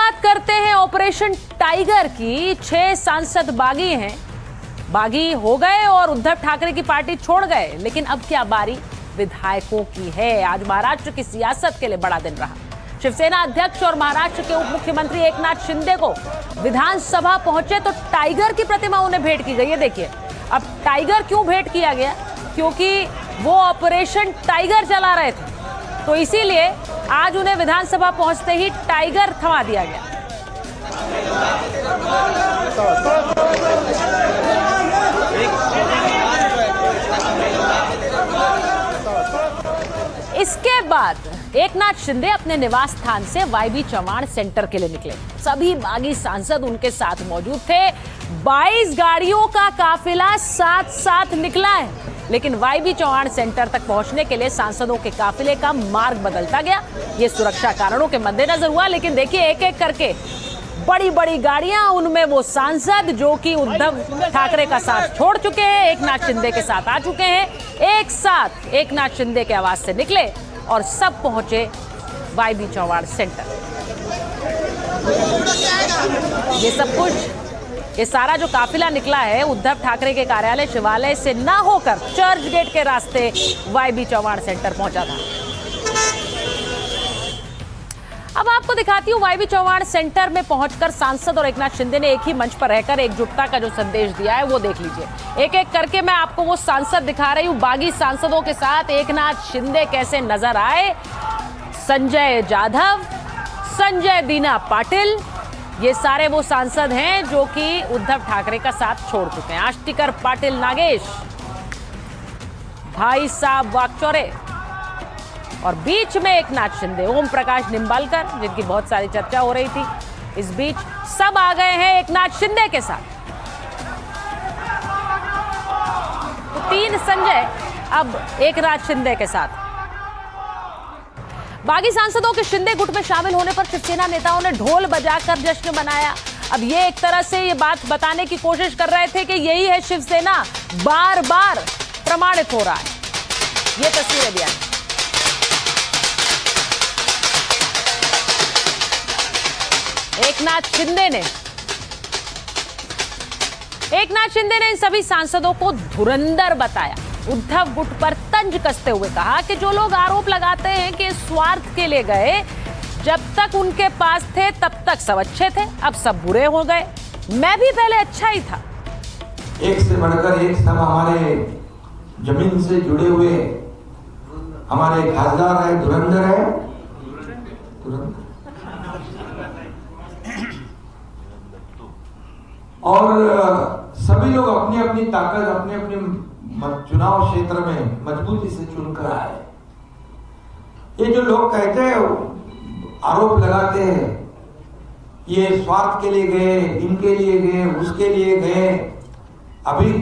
बात करते हैं ऑपरेशन टाइगर की। 6 सांसद बागी हैं, बागी हो गए और उद्धव ठाकरे की पार्टी छोड़ गए। लेकिन अब क्या बारी विधायकों की है। आज महाराष्ट्र की सियासत के लिए बड़ा दिन रहा। शिवसेना अध्यक्ष और महाराष्ट्र के उप मुख्यमंत्री एकनाथ शिंदे को विधानसभा पहुंचे तो टाइगर की प्रतिमा उन्हें भेंट की गई है। देखिए अब टाइगर क्यों भेंट किया गया, क्योंकि वो ऑपरेशन टाइगर चला रहे थे, तो इसीलिए आज उन्हें विधानसभा पहुंचते ही टाइगर थमा दिया गया। इसके बाद एकनाथ शिंदे अपने निवास स्थान से वाईबी चौहान सेंटर के लिए निकले। सभी बागी सांसद उनके साथ मौजूद थे। 22 गाड़ियों का काफिला साथ साथ निकला है, लेकिन वाईबी चौहान सेंटर तक पहुंचने के लिए सांसदों के काफिले का मार्ग बदलता गया। ये सुरक्षा कारणों के मद्देनजर हुआ, लेकिन देखिए एक एक करके बड़ी बड़ी गाड़ियां, उनमें वो सांसद जो कि उद्धव ठाकरे का साथ छोड़ चुके हैं, एकनाथ शिंदे के साथ आ चुके हैं, एक साथ एकनाथ शिंदे के आवास से निकले और सब पहुंचे वाईबी चौहान सेंटर। ये सब कुछ, ये सारा जो काफिला निकला है उद्धव ठाकरे के कार्यालय शिवालय से ना होकर चर्च गेट के रास्ते वाईबी चौहान सेंटर पहुंचा था। अब आपको दिखाती हूँ वाईबी चौहान सेंटर में पहुंचकर सांसद और एकनाथ शिंदे ने एक ही मंच पर रहकर एकजुटता का जो संदेश दिया है वो देख लीजिए। एक एक करके मैं आपको वो सांसद दिखा रही हूँ। बागी सांसदों के साथ एकनाथ शिंदे कैसे नजर आए। संजय जाधव, संजय दीना पाटिल, ये सारे वो सांसद हैं जो कि उद्धव ठाकरे का साथ छोड़ चुके हैं। आष्टीकर पाटिल नागेश, भाई साहब वाकचौरे और बीच में एकनाथ शिंदे, ओम प्रकाश निंबालकर जिनकी बहुत सारी चर्चा हो रही थी। इस बीच सब आ गए हैं एकनाथ शिंदे के साथ। तो 3 संजय अब एकनाथ शिंदे के साथ। बागी सांसदों के शिंदे गुट में शामिल होने पर शिवसेना नेताओं ने ढोल बजाकर जश्न मनाया। अब ये एक तरह से ये बात बताने की कोशिश कर रहे थे कि यही है शिवसेना, बार बार प्रमाणित हो रहा है। ये तस्वीरें भी आई। एकनाथ शिंदे ने इन सभी सांसदों को धुरंधर बताया। उद्धव गुट पर तंज कसते हुए कहा कि जो लोग आरोप लगाते हैं कि स्वार्थ के लिए गए, जब तक उनके पास थे तब तक सब अच्छे थे, अब सब बुरे हो गए। मैं भी पहले अच्छा ही था। एक से बढ़कर एक सब हमारे जमीन से जुड़े हुए हमारे खासदार है, धुरंधर है, धुरंधर। और सभी लोग अपनी अपनी ताकत अपने अपने चुनाव क्षेत्र में मजबूती से चुनकर आए। ये जो लोग कहते हैं, आरोप लगाते हैं, ये स्वार्थ के लिए गए, इनके लिए गए, उसके लिए गए। अभी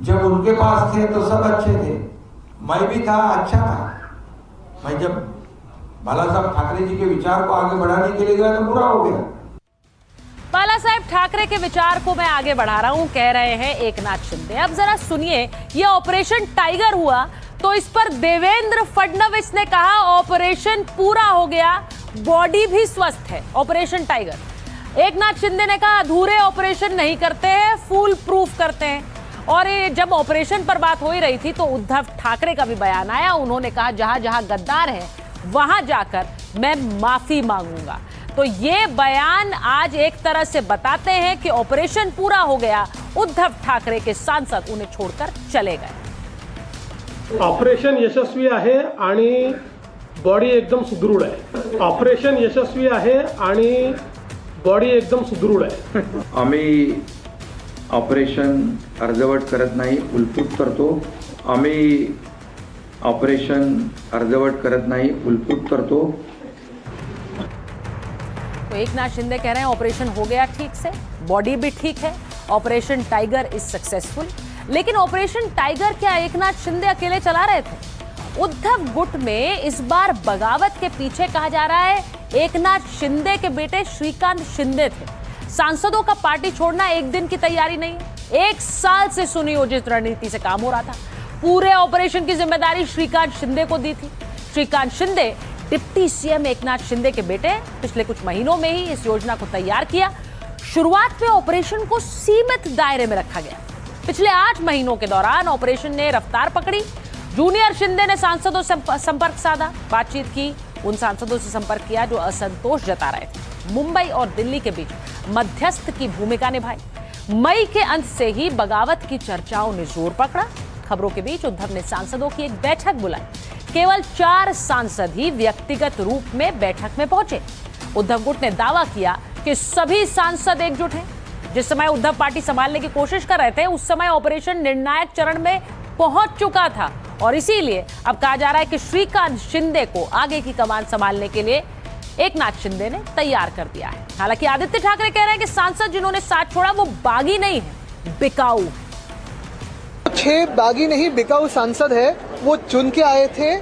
जब उनके पास थे तो सब अच्छे थे, मैं भी था, अच्छा था। मैं जब बाला साहब ठाकरे जी के विचार को आगे बढ़ाने के लिए गया तो बुरा हो गया। बाला साहेब ठाकरे के विचार को मैं आगे बढ़ा रहा हूं, कह रहे हैं एकनाथ शिंदे। अब जरा सुनिए, ये ऑपरेशन टाइगर हुआ तो इस पर देवेंद्र फडणवीस ने कहा ऑपरेशन पूरा हो गया, बॉडी भी स्वस्थ है। Operation tiger. एकनाथ शिंदे ने कहा अधूरे ऑपरेशन नहीं करते हैं, फुल प्रूफ करते हैं। और ये जब ऑपरेशन पर बात हो ही रही थी तो उद्धव ठाकरे का भी बयान आया। उन्होंने कहा जहां जहां गद्दार है वहां जाकर मैं माफी मांगूंगा। तो ये बयान आज एक तरह से बताते हैं कि ऑपरेशन पूरा हो गया, उद्धव ठाकरे के सांसद उन्हें छोड़कर चले गए। ऑपरेशन यशस्वी आहे आणि बॉडी एकदम सुदृढ आहे। ऑपरेशन यशस्वी आहे आणि बॉडी एकदम सुदृढ आहे। आम्ही ऑपरेशन अर्धवट करत नाही, उलपूट करतो। आम्ही ऑपरेशन अर्धवट करत नाही, उलपूट करतो। तो एकनाथ शिंदे कह रहे हैं ऑपरेशन हो गया ठीक से, बॉडी भी ठीक है, ऑपरेशन टाइगर इज सक्सेसफुल। लेकिन ऑपरेशन टाइगर क्या एकनाथ शिंदे अकेले चला रहे थे? उद्धव गुट में इस बार बगावत के पीछे कहा जा रहा है एकनाथ शिंदे के बेटे श्रीकांत शिंदे थे। सांसदों का पार्टी छोड़ना एक दिन की तैयारी नहीं, 1 साल से सुनियोजित रणनीति से काम हो रहा था। पूरे ऑपरेशन की जिम्मेदारी श्रीकांत शिंदे को दी थी। श्रीकांत शिंदे डिप्टी सीएम एकनाथ शिंदे के बेटे पिछले कुछ महीनों में ही इस योजना को तैयार किया। शुरुआत में ऑपरेशन को सीमित दायरे में रखा गया। पिछले 8 महीनों के दौरान ऑपरेशन ने रफ्तार पकड़ी। जूनियर शिंदे ने सांसदों से संपर्क साधा, बातचीत की, उन सांसदों से संपर्क किया जो असंतोष जता रहे थे। मुंबई और दिल्ली के बीच मध्यस्थ की भूमिका निभाई। मई के अंत से ही बगावत की चर्चाओं ने जोर पकड़ा। खबरों के बीच उद्धव ने सांसदों की एक बैठक बुलाई। केवल 4 सांसद ही व्यक्तिगत रूप में बैठक में पहुंचे। उद्धव गुट ने दावा किया कि सभी सांसद एकजुट हैं। जिस समय उद्धव पार्टी संभालने की कोशिश कर रहे थे, उस समय ऑपरेशन निर्णायक चरण में पहुंच चुका था और इसीलिए अब कहा जा रहा है कि श्रीकांत शिंदे को आगे की कमान संभालने के लिए एकनाथ शिंदे ने तैयार कर दिया है। हालांकि आदित्य ठाकरे कह रहे हैं कि सांसद जिन्होंने साथ छोड़ा वो बागी नहीं है, बिकाऊ। 6 बागी नहीं बिकाऊ सांसद है। वो चुन के आए थे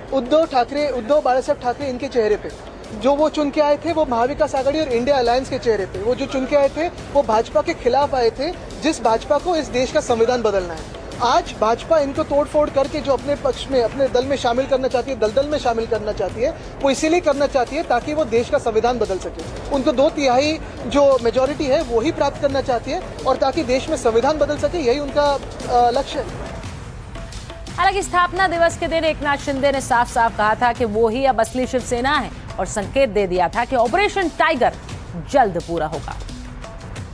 उद्धव बाला साहब ठाकरे इनके चेहरे पे। जो वो चुन के आए थे वो महाविकास आघाड़ी और इंडिया अलायंस के चेहरे पे। वो जो चुन के आए थे वो भाजपा के खिलाफ आए थे, जिस भाजपा को इस देश का संविधान बदलना है। आज भाजपा इनको तोड़फोड़ करके जो अपने पक्ष में, अपने दल में शामिल करना चाहती है, दलदल में शामिल करना चाहती है, वो इसीलिए करना चाहती है ताकि वो देश का संविधान बदल सके। उनको 2/3 जो मेजॉरिटी है वो ही प्राप्त करना चाहती है और ताकि देश में संविधान बदल सके, यही उनका लक्ष्य है। हालांकि स्थापना दिवस के दिन एकनाथ शिंदे ने साफ साफ कहा था कि वो ही अब असली शिवसेना है और संकेत दे दिया था कि ऑपरेशन टाइगर जल्द पूरा होगा।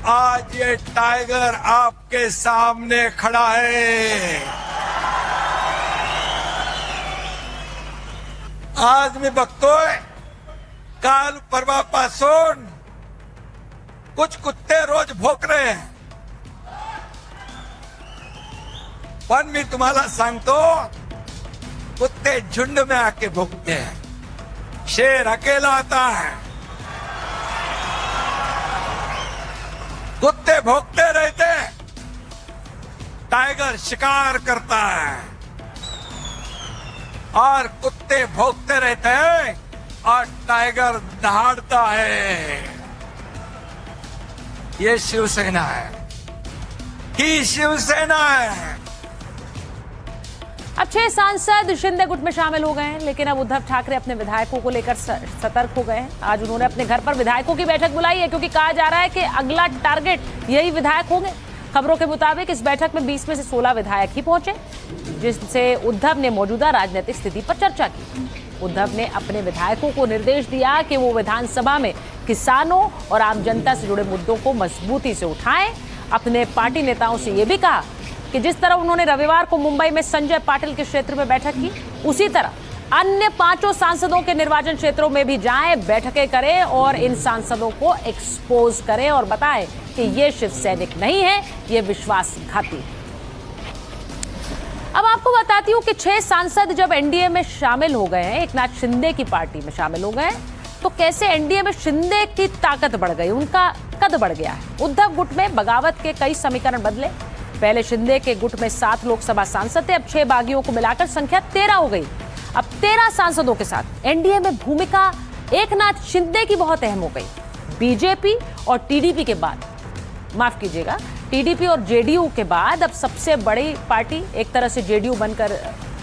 आज ये टाइगर आपके सामने खड़ा है। आज मी बघतोय काल परवापासून कुछ कुत्ते रोज भोक रहे हैं, पण मी तुम्हाला सांगतो कुत्ते झुंड में आके भोगते हैं, शेर अकेला आता है। कुत्ते भोगते रहते, टाइगर शिकार करता है और कुत्ते भोगते रहते हैं और टाइगर दहाड़ता है। ये शिवसेना है, ही शिवसेना है। अब 6 सांसद शिंदे गुट में शामिल हो गए हैं, लेकिन अब उद्धव ठाकरे अपने विधायकों को लेकर सतर्क हो गए हैं। आज उन्होंने अपने घर पर विधायकों की बैठक बुलाई है, क्योंकि कहा जा रहा है कि अगला टारगेट यही विधायक होंगे। खबरों के मुताबिक इस बैठक में 20 में से 16 विधायक ही पहुंचे, जिससे उद्धव ने मौजूदा राजनीतिक स्थिति पर चर्चा की। उद्धव ने अपने विधायकों को निर्देश दिया कि वो विधानसभा में किसानों और आम जनता से जुड़े मुद्दों को मजबूती से उठाएं। अपने पार्टी नेताओं से ये भी कहा कि जिस तरह उन्होंने रविवार को मुंबई में संजय पाटिल के क्षेत्र में बैठक की, उसी तरह अन्य 5 सांसदों के निर्वाचन क्षेत्रों में भी जाएं, बैठकें करें और इन सांसदों को एक्सपोज करें और बताएं कि ये शिव सैनिक नहीं है, ये विश्वासघाती है। अब आपको बताती हूं कि 6 सांसद जब एनडीए में शामिल हो गए हैं, एकनाथ शिंदे की पार्टी में शामिल हो गए हैं, तो कैसे एनडीए में शिंदे की ताकत बढ़ गई, उनका कद बढ़ गया है। उद्धव गुट में बगावत के कई समीकरण बदले। पहले शिंदे के गुट में 7 लोकसभा सांसद थे, अब 6 बागियों को मिलाकर संख्या 13 हो गई। अब 13 सांसदों के साथ एनडीए में भूमिका एकनाथ शिंदे की बहुत अहम हो गई। बीजेपी और टीडीपी के बाद, माफ कीजिएगा, टीडीपी और जेडीयू के बाद अब सबसे बड़ी पार्टी एक तरह से जेडीयू बनकर,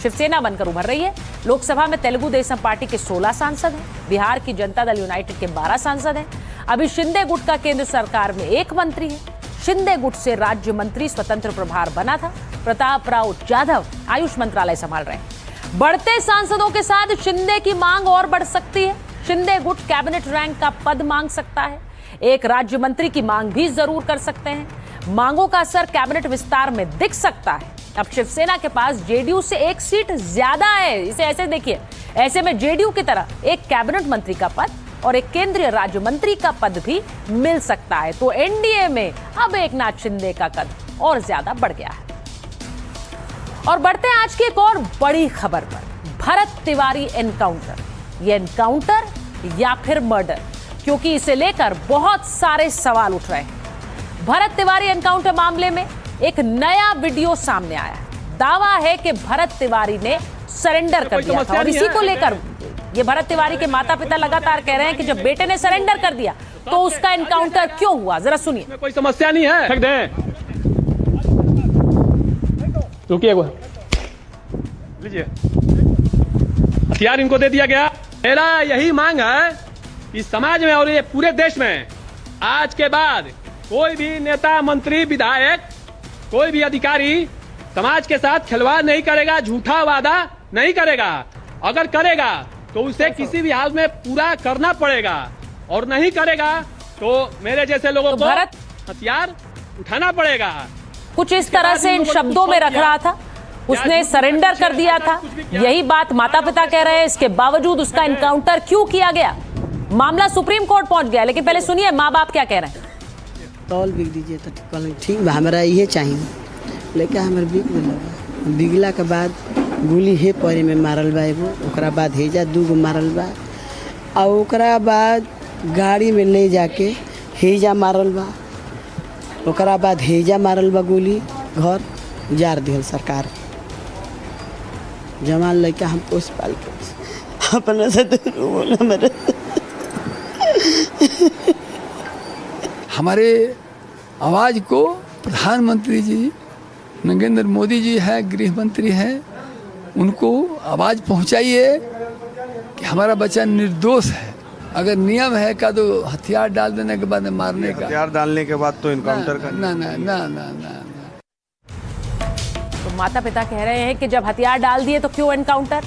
शिवसेना बनकर उभर रही है। लोकसभा में तेलुगु देशम पार्टी के 16 सांसद हैं, बिहार की जनता दल यूनाइटेड के 12 सांसद हैं। अभी शिंदे गुट का केंद्र सरकार में 1 मंत्री है। शिंदे गुट से राज्य मंत्री स्वतंत्र प्रभार बना था। प्रताप राव जाधव आयुष मंत्रालय संभाल रहे हैं। बढ़ते सांसदों के साथ शिंदे की मांग और बढ़ सकती है। शिंदे गुट कैबिनेट रैंक का पद मांग सकता है, एक राज्य मंत्री की मांग भी जरूर कर सकते हैं। मांगों का असर कैबिनेट विस्तार में दिख सकता है। अब शिवसेना के पास जेडीयू से 1 सीट ज्यादा है। इसे ऐसे देखिए, ऐसे में जेडीयू की तरह एक कैबिनेट मंत्री का पद और एक केंद्रीय राज्य मंत्री का पद भी मिल सकता है। तो एनडीए में अब एकनाथ शिंदे का कद और ज्यादा बढ़ गया है। और बढ़ते हैं आज की एक और बड़ी खबर पर, भरत तिवारी एनकाउंटर। ये एनकाउंटर या फिर मर्डर, क्योंकि इसे लेकर बहुत सारे सवाल उठ रहे हैं। भरत तिवारी एनकाउंटर मामले में एक नया वीडियो सामने आया है। दावा है कि भरत तिवारी ने सरेंडर कर दिया था और इसी को लेकर ये भरत तिवारी के माता पिता लगातार कह रहे हैं कि जब बेटे ने सरेंडर कर दिया तो उसका एनकाउंटर क्यों हुआ। जरा सुनिए। कोई समस्या नहीं है, फेंक दें। रुकिए, लीजिए, हथियार इनको दे दिया गया, मेरा यही मांग है कि समाज में और ये पूरे देश में आज के बाद कोई भी नेता, मंत्री, विधायक, कोई भी अधिकारी समाज के साथ खिलवाड़ नहीं करेगा, झूठा वादा नहीं करेगा। अगर करेगा तो उसे किसी भी हाल में पूरा करना पड़ेगा, और नहीं करेगा तो मेरे जैसे लोगों को हथियार उठाना पड़ेगा। कुछ इस तरह से इन शब्दों में रख रहा था, उसने सरेंडर कर दिया था। यही बात माता पिता कह रहे हैं। इसके बावजूद उसका एनकाउंटर क्यों किया गया? मामला सुप्रीम कोर्ट पहुंच गया। लेकिन पहले सुनिए माँ बाप क्या कह रहे हैं। तौल बिक दीजिए तो कहल ठीक बा, हमारा ये चाहिए। लेकिन हमारे बिक गया, बिगला के बाद गोली हे पैर में मारल बा एगो, ओकरा बाद हेजा 2 गो मारल बा, और ओकरा बाद गाड़ी में ले जाके हेजा मारल बा, ओकरा बाद हेजा मारल बा गोली, घर जार दिहल सरकार। जवान लड़का हम पोस पाल के अपना से बोला मेरे हमारे आवाज़ को प्रधानमंत्री जी नरेंद्र मोदी जी है, गृह मंत्री हैं, उनको आवाज़ पहुंचाइए कि हमारा बच्चा निर्दोष है। अगर नियम है का तो हथियार डाल देने के बाद मारने का, हथियार डालने के बाद तो इनकाउंटर का ना ना ना ना ना। तो माता पिता कह रहे हैं कि जब हथियार डाल दिए तो क्यों एनकाउंटर?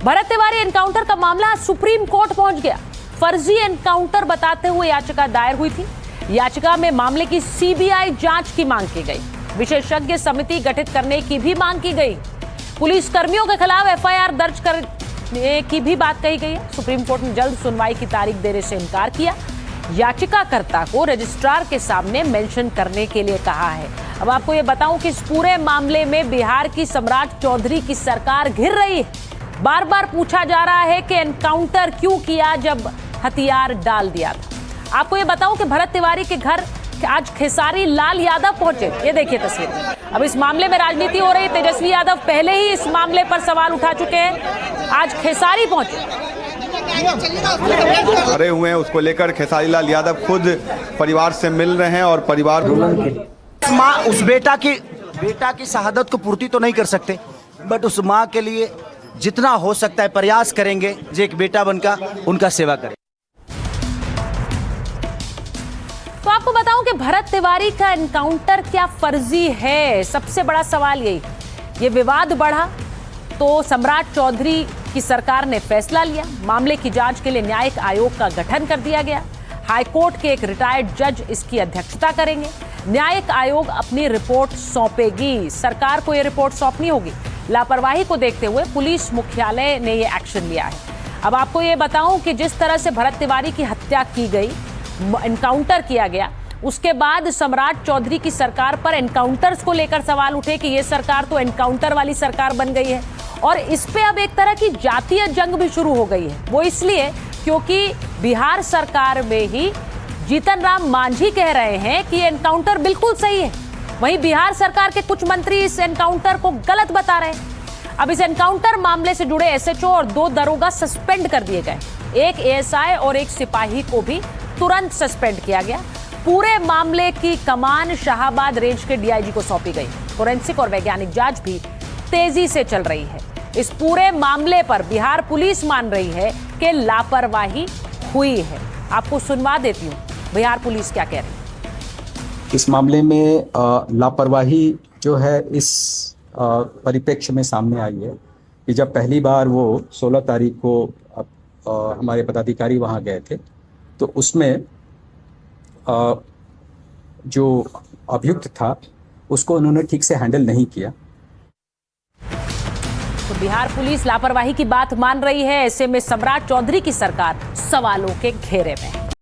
भरत तिवारी एनकाउंटर का मामला सुप्रीम कोर्ट पहुंच गया। फर्जी एनकाउंटर बताते हुए याचिका दायर हुई थी। याचिका में मामले की सीबीआई जांच की मांग की गई, विशेषज्ञ समिति गठित करने की भी मांग की गई, पुलिस कर्मियों के खिलाफ एफआईआर दर्ज करने की भी बात कही गई है। सुप्रीम कोर्ट ने जल्द सुनवाई की तारीख देने से इनकार किया। याचिकाकर्ता को रजिस्ट्रार के सामने मेंशन करने के लिए कहा है। अब आपको ये बताऊं कि इस पूरे मामले में बिहार की सम्राट चौधरी की सरकार घिर रही है। बार बार पूछा जा रहा है कि एनकाउंटर क्यों किया जब हथियार डाल दिया था। आपको ये बताऊं कि भरत तिवारी के घर आज खेसारी लाल यादव पहुंचे। ये देखिए तस्वीर। अब इस मामले में राजनीति हो रही। तेजस्वी यादव पहले ही इस मामले पर सवाल उठा चुके हैं, आज खेसारी पहुंचे। भरे हुए हैं, उसको लेकर खेसारी लाल यादव खुद परिवार से मिल रहे हैं और परिवार माँ उस बेटा की शहादत को पूर्ति तो नहीं कर सकते, बट उस माँ के लिए जितना हो सकता है प्रयास करेंगे जो एक बेटा बनकर उनका सेवा करें। तो आपको बताऊं कि भरत तिवारी का एनकाउंटर क्या फर्जी है? सबसे बड़ा सवाल यही। ये विवाद बढ़ा तो सम्राट चौधरी की सरकार ने फैसला लिया। मामले की जांच के लिए न्यायिक आयोग का गठन कर दिया गया। हाईकोर्ट के एक रिटायर्ड जज इसकी अध्यक्षता करेंगे। न्यायिक आयोग अपनी रिपोर्ट सौंपेगी। सरकार को यह रिपोर्ट सौंपनी होगी। लापरवाही को देखते हुए पुलिस मुख्यालय ने यह एक्शन लिया है। अब आपको यह बताऊं कि जिस तरह से भरत तिवारी की हत्या की गई, एनकाउंटर किया गया, उसके बाद सम्राट चौधरी की सरकार पर एनकाउंटर्स को लेकर सवाल उठे कि यह सरकार तो एनकाउंटर वाली सरकार बन गई है। और इस पे अब एक तरह की जातीय जंग भी शुरू हो गई है। वो इसलिए क्योंकि बिहार सरकार में ही जीतन राम मांझी कह रहे हैं कि एनकाउंटर बिल्कुल सही है, वहीं बिहार सरकार के कुछ मंत्री इस एनकाउंटर को गलत बता रहे हैं। अब इस एनकाउंटर मामले से जुड़े एसएचओ और 2 दरोगा सस्पेंड कर दिए गए। एक एएसआई और एक सिपाही को भी तुरंत सस्पेंड किया गया। पूरे मामले की कमान शाहाबाद रेंज के डीआईजी को सौंपी गई। फोरेंसिक और वैज्ञानिक जांच भी तेजी से चल रही है। इस पूरे मामले पर बिहार पुलिस मान रही है कि लापरवाही हुई है। आपको सुनवा देती हूँ बिहार पुलिस क्या कह रही है। इस मामले में लापरवाही जो है इस परिप्रेक्ष्य में सामने आई है कि जब पहली बार वो 16 तारीख को हमारे पदाधिकारी वहाँ गए थे तो उसमें जो अभियुक्त था उसको उन्होंने ठीक से हैंडल नहीं किया। तो बिहार पुलिस लापरवाही की बात मान रही है। ऐसे में सम्राट चौधरी की सरकार सवालों के घेरे में है।